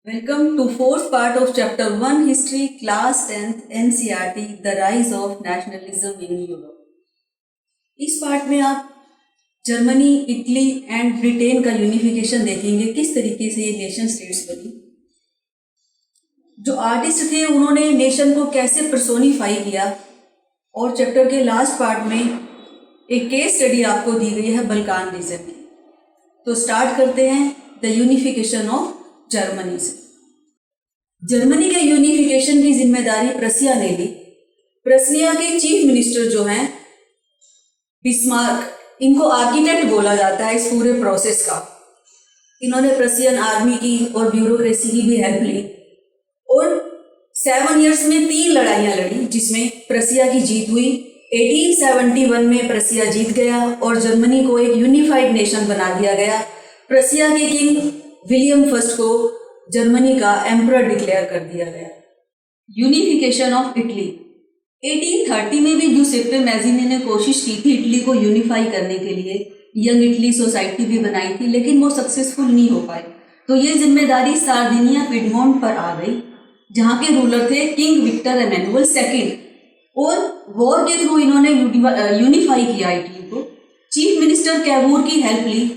Welcome to fourth part of chapter 1 History Class 10th NCERT The Rise of Nationalism in Europe। इस part में आप Germany, Italy and Britain का unification देखेंगे, किस तरीके से ये नेशन स्टेट्स बनी। जो आर्टिस्ट थे उन्होंने नेशन को कैसे पर्सोनिफाई किया, और चैप्टर के लास्ट पार्ट में एक केस स्टडी आपको दी गई है बल्कान रीजन की। तो स्टार्ट करते हैं द यूनिफिकेशन ऑफ जर्मनी से। जर्मनी के यूनिफिकेशन की जिम्मेदारी प्रसिया ने ली। प्रसिया के चीफ मिनिस्टर जो हैं बिस्मार्क, इनको आर्किटेक्ट बोला जाता है इस पूरे प्रोसेस का। इन्होंने प्रसियन आर्मी की और ब्यूरोक्रेसी की भी हेल्प ली और 7 इयर्स में 3 लड़ाइयां लड़ी, जिसमें प्रसिया की जीत हुई। 1871 में प्रसिया जीत गया और जर्मनी को एक यूनिफाइड नेशन बना दिया गया। प्रसिया के किंग विलियम फर्स्ट को जर्मनी का एम्परर डिक्लेयर कर दिया गया। Unification of Italy. 1830 में भी जूसेप्पे मैज़िनी ने कोशिश की थी इटली को यूनिफाई करने के लिए, यंग इटली सोसाइटी भी बनाई थी, लेकिन वो सक्सेसफुल नहीं हो पाए। तो ये जिम्मेदारी सार्डिनिया पिडमोंट पर आ गई, जहाँ के रूलर थे किंग विक्टर एमेनुअल सेकेंड, और वॉर के थ्रू इन्होंने यूनिफाई किया इटली को। चीफ मिनिस्टर कैवूर की हेल्प ली।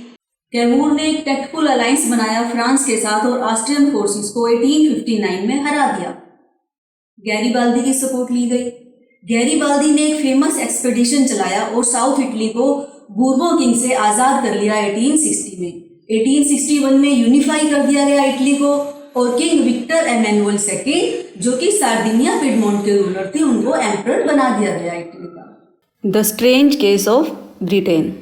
कैवूर ने एक टैक्टफुल अलायंस बनाया फ्रांस के साथ और ऑस्ट्रियन फोर्सेस को 1859 में हरा दिया। गैरीबाल्दी की सपोर्ट ली गई। गैरीबाल्दी ने एक फेमस एक्सपेडिशन चलाया और साउथ इटली को बूर्बो किंग से आज़ाद कर लिया 1860 में। 1861 में यूनिफाई कर दिया गया इटली को, और किंग विक्टर एमेनुअल सेकेंड, जो कि सार्डिनिया पिडमोंट के रूलर थे, उनको एम्परर बना दिया गया इटली का। The strange case of Britain.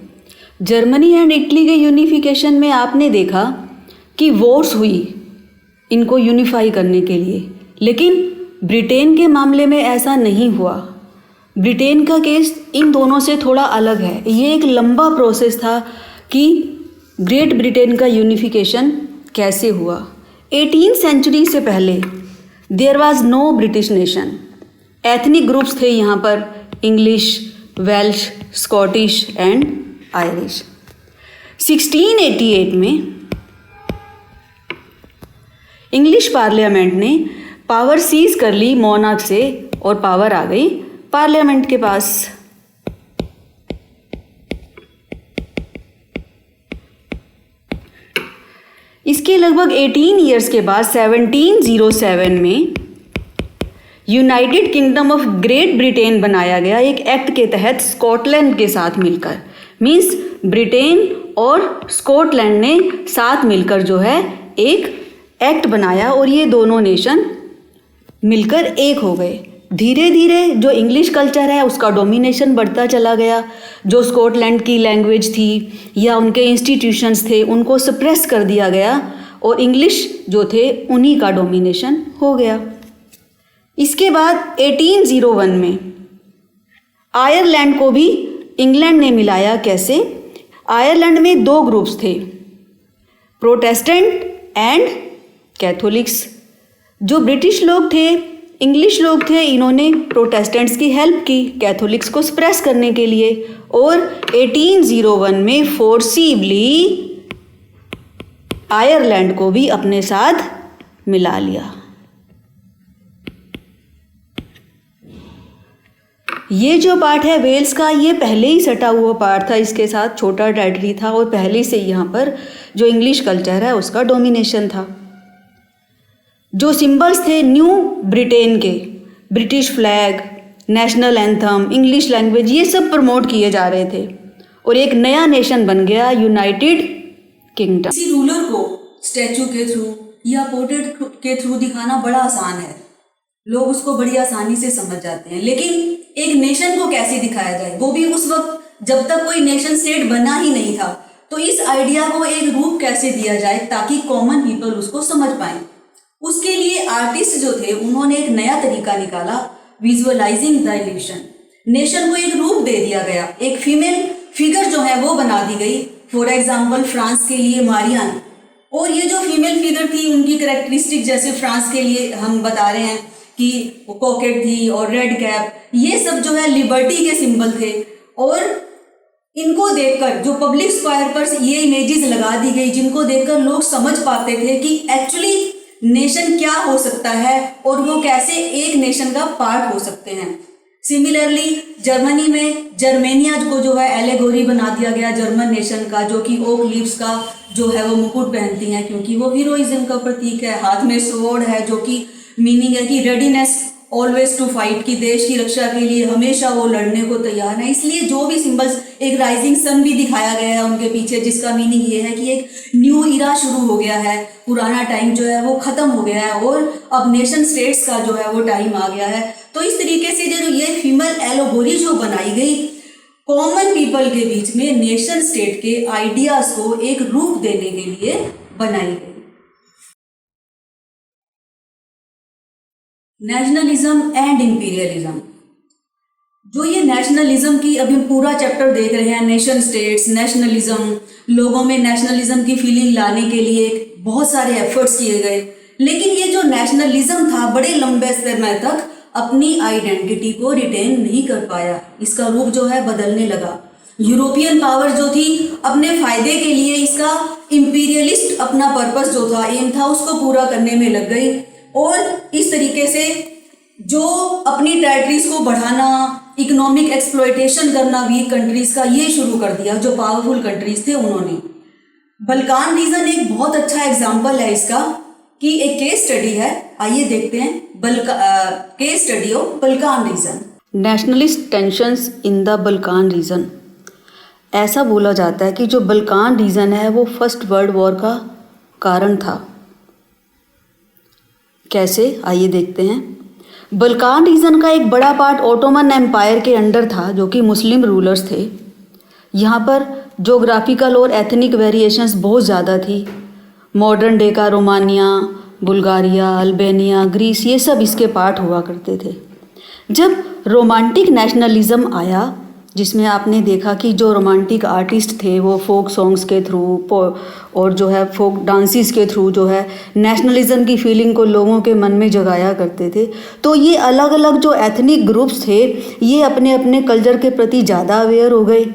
Germany and Italy के यूनिफिकेशन में आपने देखा कि वॉर्स हुई इनको यूनिफाई करने के लिए, लेकिन ब्रिटेन के मामले में ऐसा नहीं हुआ। ब्रिटेन का केस इन दोनों से थोड़ा अलग है। ये एक लंबा प्रोसेस था कि ग्रेट ब्रिटेन का यूनिफिकेशन कैसे हुआ। 18th सेंचुरी से पहले there was no British nation. Ethnic groups थे यहाँ पर, English, Welsh, Scottish and Irish. 1688 में इंग्लिश पार्लियामेंट ने पावर सीज कर ली मोनार्क से, और पावर आ गई पार्लियामेंट के पास। इसके लगभग 18 इयर्स के बाद 1707 में United kingdom of great Britain बनाया गया, एक एक्ट के तहत स्कॉटलैंड के साथ मिलकर। मीन्स ब्रिटेन और स्कॉटलैंड ने साथ मिलकर जो है एक एक्ट बनाया, और ये दोनों नेशन मिलकर एक हो गए। धीरे धीरे जो इंग्लिश कल्चर है उसका डोमिनेशन बढ़ता चला गया। जो स्कॉटलैंड की लैंग्वेज थी या उनके इंस्टीट्यूशंस थे उनको सप्रेस कर दिया गया, और इंग्लिश जो थे उन्हीं का डोमिनेशन हो गया। इसके बाद 1801 में आयरलैंड को भी इंग्लैंड ने मिलाया। कैसे? आयरलैंड में 2 ग्रुप्स थे, प्रोटेस्टेंट एंड कैथोलिक्स। जो ब्रिटिश लोग थे, इंग्लिश लोग थे, इन्होंने प्रोटेस्टेंट्स की हेल्प की कैथोलिक्स को सप्रेस करने के लिए, और 1801 में फोर्सिबली आयरलैंड को भी अपने साथ मिला लिया। ये जो पार्ट है वेल्स का, ये पहले ही सटा हुआ पार्ट था, इसके साथ छोटा टेरिटरी था, और पहले से यहाँ पर जो इंग्लिश कल्चर है उसका डोमिनेशन था। जो सिंबल्स थे न्यू ब्रिटेन के, British flag, national anthem, English language, ये सब प्रमोट किए जा रहे थे, और एक नया नेशन बन गया यूनाइटेड किंगडम। किसी रूलर को स्टैचू के थ्रू या पोर्ट्रेट के थ्रू दिखाना बड़ा आसान है, लोग उसको बड़ी आसानी से समझ जाते हैं, लेकिन एक नेशन को कैसे दिखाया जाए, वो भी उस वक्त जब तक कोई नेशन स्टेट बना ही नहीं था। तो इस आइडिया को एक रूप कैसे दिया जाए ताकि कॉमन पीपल उसको समझ पाए। उसके लिए आर्टिस्ट जो थे उन्होंने एक नया तरीका निकाला, विजुअलाइजिंग द इल्यूशन। नेशन को एक रूप दे दिया गया, एक फीमेल फिगर जो है वो बना दी गई। फॉर एग्जाम्पल फ्रांस के लिए मारियान, और ये जो फीमेल फिगर थी उनकी कैरेक्टरिस्टिक, जैसे फ्रांस के लिए हम बता रहे हैं कि पॉकेट थी और रेड कैप, ये सब जो है लिबर्टी के सिंबल थे। और इनको देखकर जो पब्लिक स्क्वायर पर ये इमेजेस लगा दी गई, जिनको देखकर लोग समझ पाते थे कि एक्चुअली नेशन क्या हो सकता है और वो कैसे एक नेशन का पार्ट हो सकते हैं। सिमिलरली जर्मनी में जर्मेनिया को जो है एलेगोरी बना दिया गया जर्मन नेशन का, जो कि ओक लीव्स का जो है वो मुकुट पहनती हैं क्योंकि वो हीरोइज्म का प्रतीक है। हाथ में स्वॉर्ड है जो कि मीनिंग है कि रेडीनेस ऑलवेज टू फाइट, की देश की रक्षा के लिए हमेशा वो लड़ने को तैयार है। इसलिए जो भी सिंबल्स, एक राइजिंग सन भी दिखाया गया है उनके पीछे, जिसका मीनिंग ये है कि एक न्यू इरा शुरू हो गया है, पुराना टाइम जो है वो खत्म हो गया है और अब नेशन स्टेट्स का जो है वो टाइम आ गया है। तो इस तरीके से जो ये फीमेल एलोगोरी जो बनाई गई कॉमन पीपल के बीच में नेशन स्टेट के आइडियाज को एक रूप देने के लिए बनाई गई। नेशनलिज्म एंड इंपीरियलिज्म, जो ये नेशनलिज्म की अभी हम पूरा चैप्टर देख रहे हैं, नेशन स्टेट्स, नेशनलिज्म, लोगों में नेशनलिज्म की फीलिंग लाने के लिए बहुत सारे एफर्ट्स किए गए, लेकिन ये जो नेशनलिज्म था बड़े लंबे समय तक अपनी आइडेंटिटी को रिटेन नहीं कर पाया। इसका रूप जो है बदलने लगा। यूरोपियन पावर जो थी अपने फायदे के लिए इसका इंपीरियलिस्ट अपना पर्पस जो था, एम था, उसको पूरा करने में लग गई और इस तरीके से जो अपनी टेरिटरीज को बढ़ाना, इकोनॉमिक एक्सप्लॉयटेशन करना वीक कंट्रीज का, ये शुरू कर दिया जो पावरफुल कंट्रीज थे उन्होंने। बल्कान रीजन एक बहुत अच्छा एग्जाम्पल है इसका, कि एक केस स्टडी है, आइए देखते हैं। Case study of Balkan region. Nationalist tensions in the Balkan region. ऐसा बोला जाता है कि जो बल्कान रीजन है वो फर्स्ट वर्ल्ड वॉर का कारण था। कैसे, आइए देखते हैं। बल्कान रीजन का एक बड़ा पार्ट ओटोमन एम्पायर के अंडर था, जो कि मुस्लिम रूलर्स थे। यहाँ पर जोग्राफिकल और एथनिक वेरिएशंस बहुत ज़्यादा थी। मॉडर्न डे का रोमानिया, बुल्गारिया, अल्बेनिया, ग्रीस, ये सब इसके पार्ट हुआ करते थे। जब रोमांटिक नेशनलिज्म आया, जिसमें आपने देखा कि जो रोमांटिक आर्टिस्ट थे वो फोक सॉन्ग्स के थ्रू और जो है फोक डांसेस के थ्रू जो है नेशनलिज्म की फीलिंग को लोगों के मन में जगाया करते थे। तो ये अलग अलग जो एथनिक ग्रुप्स थे ये अपने अपने कल्चर के प्रति ज़्यादा अवेयर हो गए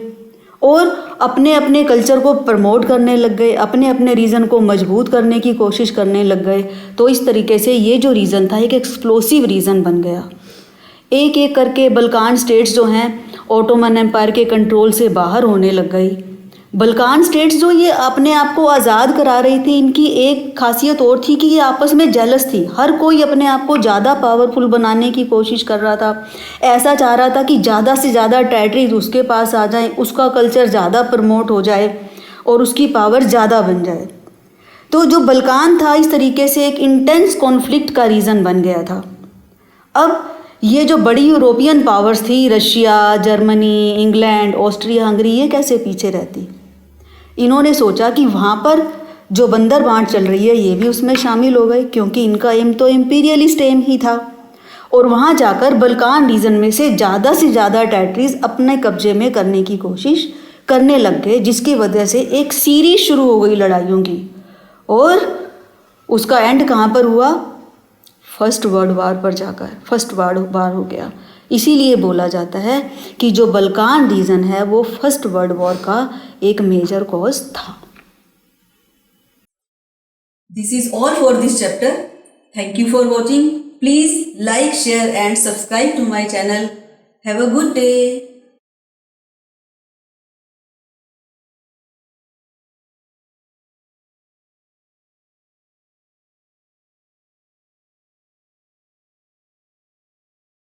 और अपने अपने कल्चर को प्रमोट करने लग गए, अपने अपने रीजन को मजबूत करने की कोशिश करने लग गए। तो इस तरीके से ये जो रीजन था एक एक्सप्लोसिव रीजन बन गया। एक एक करके बल्कान स्टेट्स जो हैं ओटोमन एम्पायर के कंट्रोल से बाहर होने लग गई। बल्कान स्टेट्स जो ये अपने आप को आज़ाद करा रही थी, इनकी एक खासियत और थी कि ये आपस में जेलस थी। हर कोई अपने आप को ज़्यादा पावरफुल बनाने की कोशिश कर रहा था। ऐसा चाह रहा था कि ज़्यादा से ज़्यादा टेरिटरीज उसके पास आ जाएं, उसका कल्चर ज़्यादा प्रमोट हो जाए और उसकी पावर ज़्यादा बन जाए। तो जो बल्कान था इस तरीके से एक इंटेंस कॉन्फ्लिक्ट का रीज़न बन गया था। अब ये जो बड़ी यूरोपियन पावर्स थी, Russia, Germany, England, Austria, Hungary, ये कैसे पीछे रहती। इन्होंने सोचा कि वहाँ पर जो बंदर बांट चल रही है ये भी उसमें शामिल हो गए, क्योंकि इनका एम तो इम्पीरियलिस्ट एम ही था। और वहाँ जाकर बल्कान रीजन में से ज़्यादा टेरिटरीज अपने कब्जे में करने की कोशिश करने लग गए, जिसकी वजह से एक सीरीज शुरू हो गई लड़ाइयों की। और उसका एंड कहाँ पर हुआ? फर्स्ट वर्ल्ड वार पर जाकर फर्स्ट वर्ल्ड वार हो गया। इसीलिए बोला जाता है कि जो बल्कान रीजन है वो फर्स्ट वर्ल्ड वॉर का एक मेजर कॉज था। This is all for this chapter. Thank you for watching. Please like, share and subscribe to my channel. Have a good day.